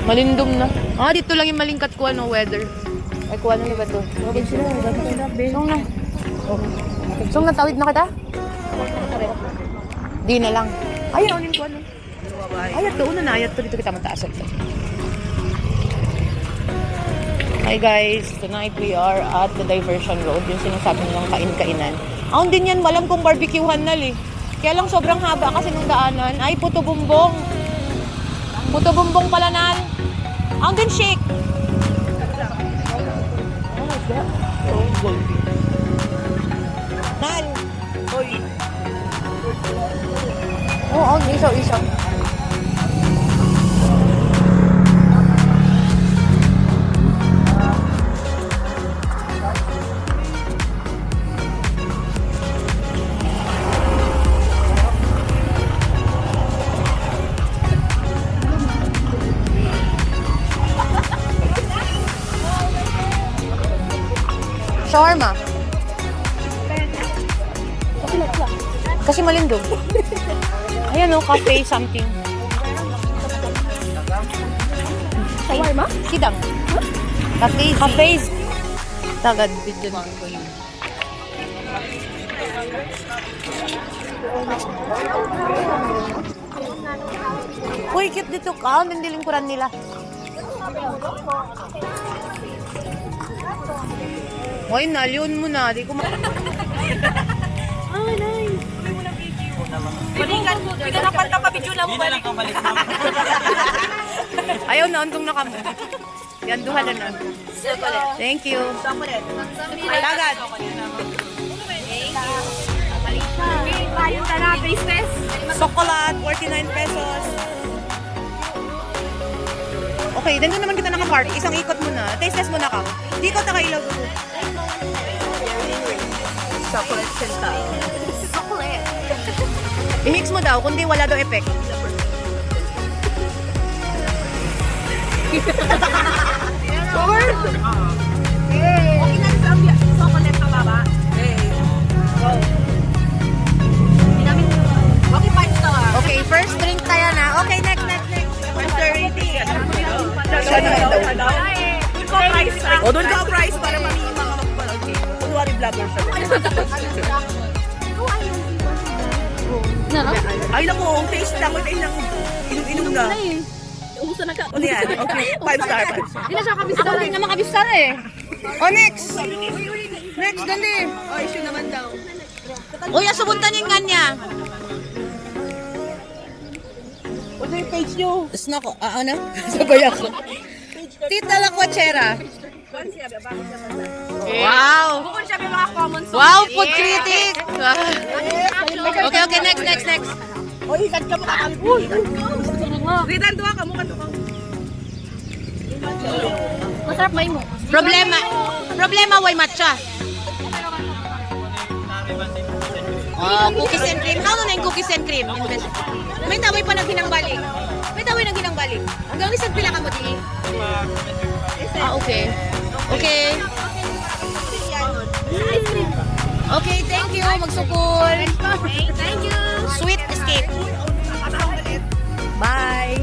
Malindom na. Dito lang yung malingkat ko weather. Ay, kuha na ba ito? Okay sila. Song na. Song na, tawid na kita? Di na lang. Ayun, unin ko ano. Ayat doon na. Ayat to dito kita mataasat. Hi guys, tonight we are at the Diversion Road. Yung sinasabi nilang kain-kainan. Aon din yan, malam kong barbecuehan na Kaya lang sobrang haba kasi ng daanan. Ay, puto bumbong. Puto bumbong pala nal. Aon din shake. Nal. Hoy. Oo, isaw-isaw. Shawarma. Kasi malindog. Ayan cafe something. Shawarma? Sidang. Cafe. Cafe. Tagad video ko yun. Uy, cute dito ka. Ang lingkuran nila. Hoy, naliun mo na. Di ko nice. Balikan mo. Hindi ka napan ka pa-video na mo balik. Ayaw na, andong na kamo. Yan, duha na na. Thank you. Tagad. Ayun na na, business. Chocolate, 49 pesos. Okay, doon naman kita nakapark. Isang ikot mo na. Taste test mo na ka. Di ko takailaw doon. Chocolate centa. Chocolate. I-mix mo daw, kundi wala daw effect. Sure? Okay na sa ambya. Chocolate pa baba. Go. Okay, 5 star. Okay, first drink tayo na. Okay, next. Master rating. Siya naman daw. Doon ka price para mamili mga magpapanood. Kunwari vlogger siya. Ay naku, ang taste lang. May nang inom na. Umusta na ka? Ano yan? Okay, 5 star. Hindi na siya kabisara. Ako din naman kabisara Oh, next. Next, dali. Oh, issue naman daw. Uy, asubuntan yung kanya. Ano yung page nyo? Snako, ano? Sabay ako. Tita La Coachera. Wow! Bukod siya may mga common songs. Wow, food critic! Okay, next. Oy, ikat ka makakalimutan. Ritan, duha ka mo ka. Masarap ba mo? Problema, why matcha? Cookies and cream. How na yung cookies and cream? May taway pa naghinang balik. Hanggang isang pila ka mo, di? Okay. Okay, thank you. Magsukol. Thank you. Sweet escape. Bye.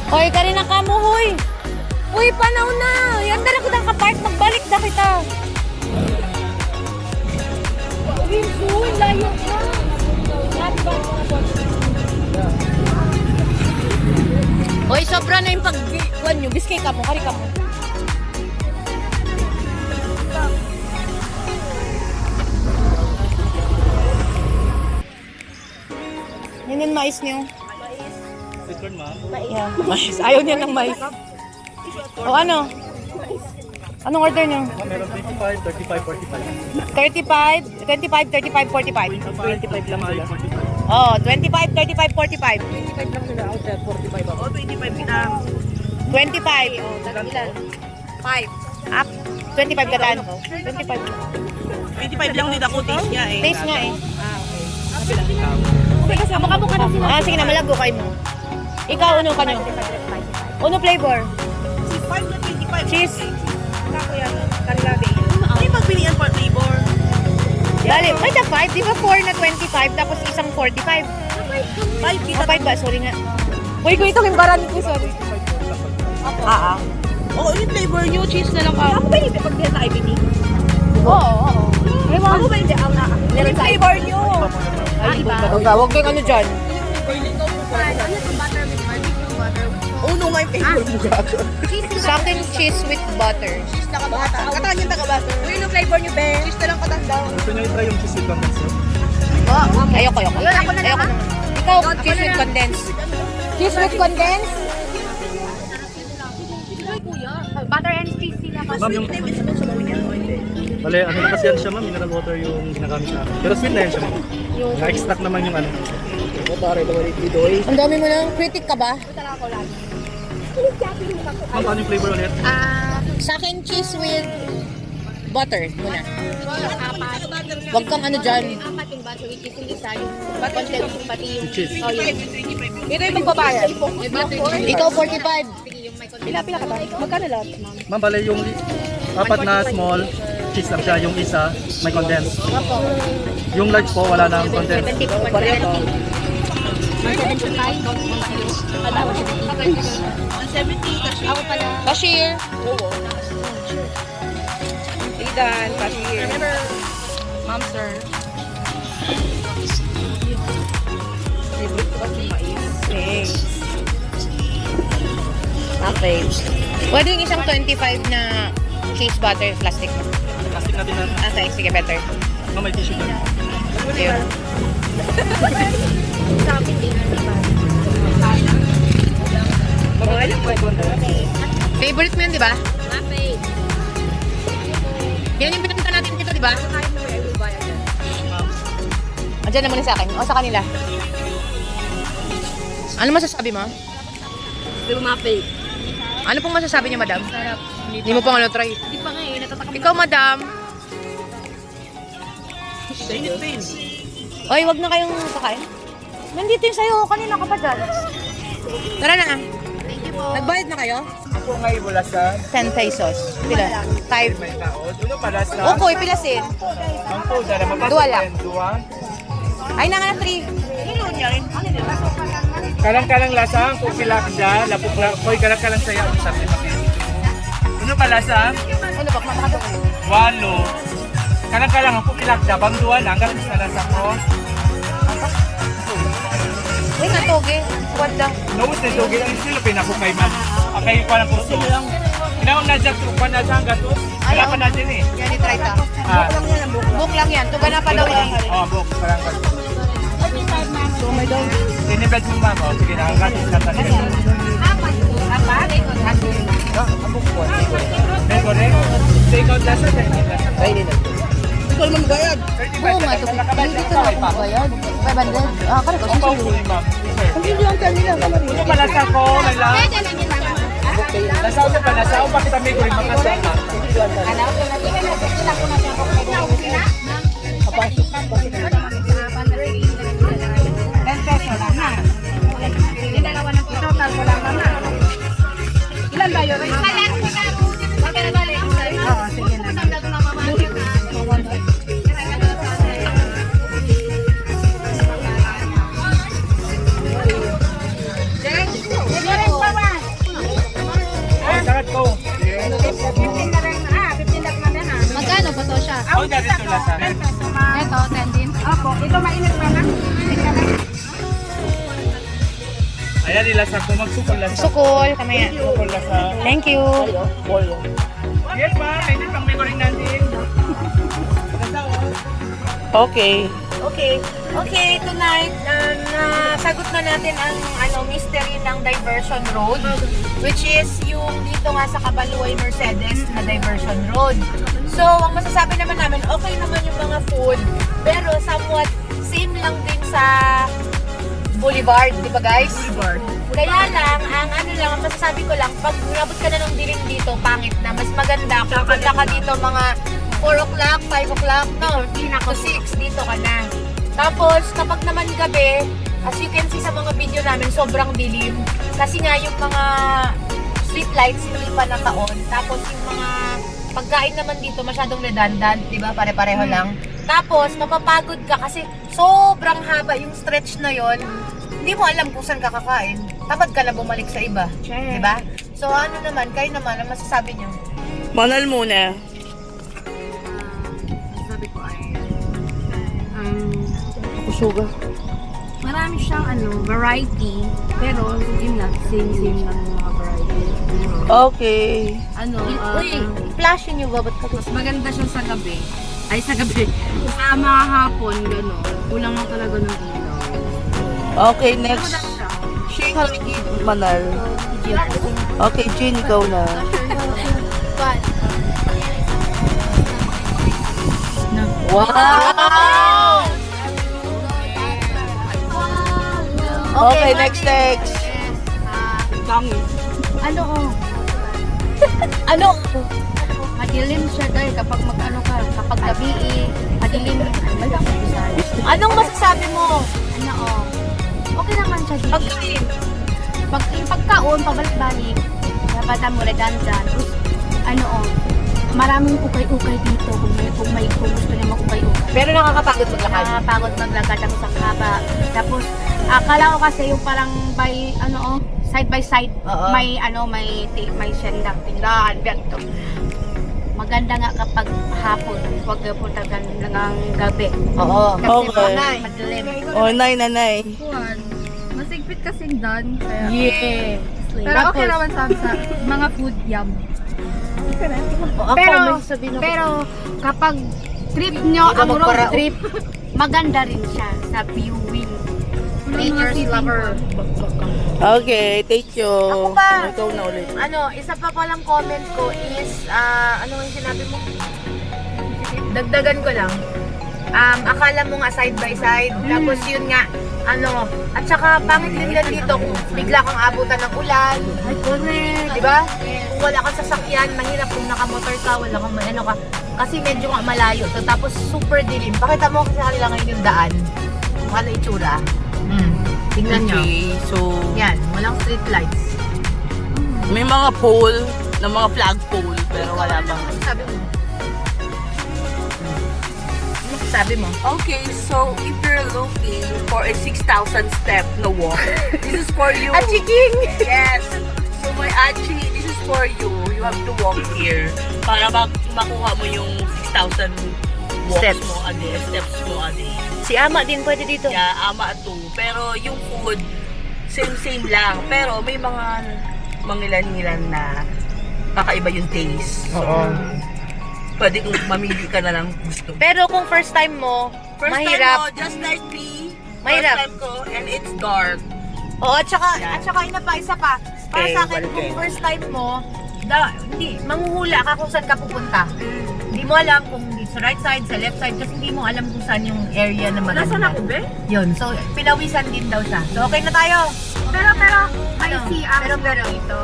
Hoy, Karina ka mo, hoy. Uy, panaw na. Yan na lang kitang kapark. Magbalik na kita. Uy, layo ka. Hoy, sobra na yung pag-kuhan nyo. Biskay ka mo, kari ka mo. Yan yung mais niyo. Yeah, mais. Ayaw niya ng mais. O ano? Anong order niyo? Meron 25, 35, 45. 35, 45, 25 45. lang sila. Oh, 25, 35, 45. 25 lang sila. Out there, 45 ako. 25 kita. 25. Ilan? 5. Up. 25 kataan. 25. 25 lang din ako, taste niya eh. Taste nga eh. Okay, kasi kamukha na sila. Sige na, malago kayo mo. Ikaw, ano ka nyo? Ano flavor? 5 na 25. Cheese. Ako yan, kanila day. Ano yung pagpilian for flavor? Dali, may the 5. Di ba 4 na 25 tapos isang 45? 5 kita. Kapay ba? Sorry nga. Uy, kung ito himbaran ko, sorry. Oo, yung flavor nyo, cheese na lang ka. Ako ba hindi pag din sa IBD? Oo. Ako ba hindi ang yung flavor nyo? Iba. Huwag kayong ano dyan. Oo, no nga yung flavor mo gago. Sa akin, cheese with butter. Cheese na kabata. Kataan yung taga-butter. Uy, yung flavor nyo, be. Cheese na lang katang daw. Gusto nyo i-try yung cheese with condensed milk? Ayoko. Ayoko naman. Ikaw, cheese with condensed. Cheese with condensed? Butter and cheese sila. Ma'am, yung... Bale, ano na kasi yan siya ma'am, mineral water yung ginagamit sa akin. Pero sweet na yan siya ma'am. Na-extract naman yung ano. Ang dami mo nang critic ka ba? Ma'am, paano yung flavor ulit? Sa akin, cheese with butter muna. Apat. Huwag kang ano dyan. Apat yung butter which is yung isa yung content pati yung Cheese. Oh, yun. Ito yung magbabayad. May butter. Ikaw, 45. Sige, yung may content. Pila ka ba? Magkano lahat, ma'am? Ma'am, bale yung apat na small cheese lang siya, yung isa may condensed. Yung large po, wala nang condensed. 70 po. 175. Ako pala. Cashier. Idan, cashier. Ma'am, sir. Favorite ko kasi mais. Thanks. Okay. Pwede yung isang 25 na cheese butter plastic mo. Plastic natin na. Okay, sige, better. Ma'am, may tissue na. Ayun. Sa akin din. Favorite mo yun, di ba? Mapay. Yan yung pinunta natin dito, di ba? Andiyan naman sa akin. O, sa kanila. Ano masasabi mo? Pero mapay. Ano pong masasabi niyo, madam? Sarap. Hindi mo pa nga try. Hindi pa nga eh. Natatakam. Ikaw, madam. Oy, wag na kayong kakain. Nandito yung sayo. Kanina ka pa dyan. Tara na. Thank you po. Nagbayad na kayo? Ako ngayon wala sa 10 pesos. Pila? 5. may taon. Uno pala sa... Okoy, pilasin. Ang po, dala mapasok Dua lang. Dua. Ay, na nga 3. Kalang-kalang lasa, kung pilak siya, lapok lang. Koy, kalang-kalang saya. Sabi mo. Uno pala sa... Ano ba? Kumakadok. Walo. Kalang-kalang ako pilak siya. Bang dua lang. Hanggang sa lasa ko. Uy, natoge. What the? Nawus na dogi. Ang silo pinakukay man. Akay ko lang puso. Inaon na dyan. Tukpan na dyan. Gatos. Wala pa natin eh. Yan, i-try ta. Book lang yan. Tuga na pa daw yan. Oh, buk. Parang gatos. Sinibet mo ma'am. Oh, sige na. Gatos na tayo. Abuk po. Meron rin. Take out lasa. Try din natin. Ikaw naman magbayad. Oo nga, ito. Hindi ko na ako bayad. 500. Ah, karag. Ang pauwi ma'am. Ang hindi lang tayo nila. Ano pa lasa ko? May lang. Lasaw sa pa. Lasaw pa kita may kuring makasama. Ilan ba yun? Oo, sige na. Ay, sangat ko. Magkano po to siya? Ako dyan ito lasa. Ito, 10 din. Opo, ito mainit pa na. Ayan, nilasa ko. Magsukol lasa. Sukol. Kamaya. Sukol lasa. Thank you. Yes ma'am. May pang may kuring natin. Okay. Okay, tonight, nasagot na natin ang mystery ng Diversion Road, which is yung dito nga sa Cabaluay Mercedes na Diversion Road. So, ang masasabi naman namin, okay naman yung mga food, pero somewhat same lang din sa Boulevard, di ba guys? Boulevard. Kaya lang, ang masasabi ko lang, pag nabot ka na ng dilim dito, pangit na, mas maganda kung punta ka dito mga 4 o'clock, 5 o'clock, no, to 6, dito ka na. Tapos, kapag naman gabi, as you can see sa mga video namin, sobrang dilim. Kasi nga yung mga street lights, hindi pa naka-on. Tapos yung mga pagkain naman dito, masyadong redundant, di ba? Pare-pareho lang. Tapos, mapapagod ka kasi sobrang haba yung stretch na yon. hindi mo alam kung saan ka kakain. Tamad ka na bumalik sa iba. Di ba? So ano naman, kayo naman, ang masasabi nyo? Manal muna. Sabi ko ay, Kusuga. marami siyang variety, pero yun nga, same lang yung mga variety. Okay. Uy, flash nyo ba? Ba't ka Mas maganda siya sa gabi. Ay, sa gabi. Sa mga hapon, gano'n. Kulang lang talaga ng ilaw. Okay, next. Shake haligi. Manal. Okay, Jean, ikaw na. Wow! Okay, next. Ano? Madilim siya dahil kapag kapag gabi madilim. Anong masasabi mo? Okay naman siya dito. Pagkain. Yung pagkaon, pabalik-balik, dapat mo redundant. Maraming ukay-ukay dito kung gusto niya mag-ukay-ukay. Pero nakakapagod maglakad. Nakapagod maglakad tapos ang haba. Tapos, akala ko kasi yung parang side by side, Oo. may siyang tindahan, ganito. Maganda nga kapag hapon, huwag punta ng gabi. Oo. Kasi Okay. madilim. Oh, nanay. Masigpit kasing done. Kaya, Yeah. pero okay naman sa mga food yum. Ako, Pero, may sasabihin ako. pero kapag trip nyo, Hindi ka ang road magparao. trip, maganda rin siya sa viewing. Nature's lover. Okay, thank you. Ako pa. Ikaw na ulit. Isa pa palang comment ko is, ano yung sinabi mo? Dagdagan ko lang. Akala mo nga side by side, tapos yun nga, at saka pangit din lang dito kung bigla kang abutan ng ulan. Ay, correct. Di ba? Kung wala kang sasakyan, mahirap kung nakamotor ka, wala kang ka. Kasi medyo nga malayo to. Tapos super dilim. Pakita mo kasi sa kanila ngayon yung daan. Kung ano itsura. Tingnan nyo. Okay, so Yan, walang street lights. may mga pole, na mga flagpole, pero wala bang. Ano sabi mo? Ano sabi mo? Okay, so if you're looking for a 6,000 step na walk, this is for you. Achiking! Yes. So my Achi, this is for you. You have to walk here para makuha mo yung 6,000 walks Steps. mo a day, steps mo a day. Si Ama din pwede dito. Yeah, ama to. Pero yung food, same lang. Pero may mga mangilan-ngilan na kakaiba yung taste. So, Oo. pwede kung mamili ka na lang gusto. Pero kung first time mo, First mahirap. time mo, just like me. Mahirap. First time ko, and it's dark. Oo, at saka Yan. isa pa. Para Okay, sa akin, okay. kung first time mo, hindi, manghuhula ka kung saan ka pupunta. Hindi mo alam kung sa right side, sa left side, kasi hindi mo alam kung saan yung area na maganda. Nasaan ako, be? Yun, so pinawisan din daw siya. So okay na tayo. Pero, may Ano? CR Pero, dito.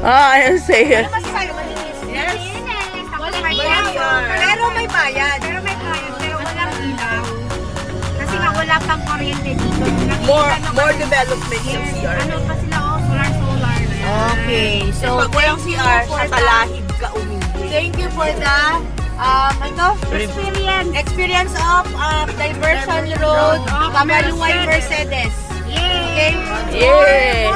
I say ano masasabi? Malinis. Yes. Walang Walang CR. Pero may bayad. Pero walang ilaw. Kasi nga wala pang kuryente dito. More development yung CR. Pa sila, solar. Okay, so Pag walang CR, for sa talahib ka umiwi. thank you for the experience of Diversion Road, Kamaluway, Mercedes. Okay? Yeah.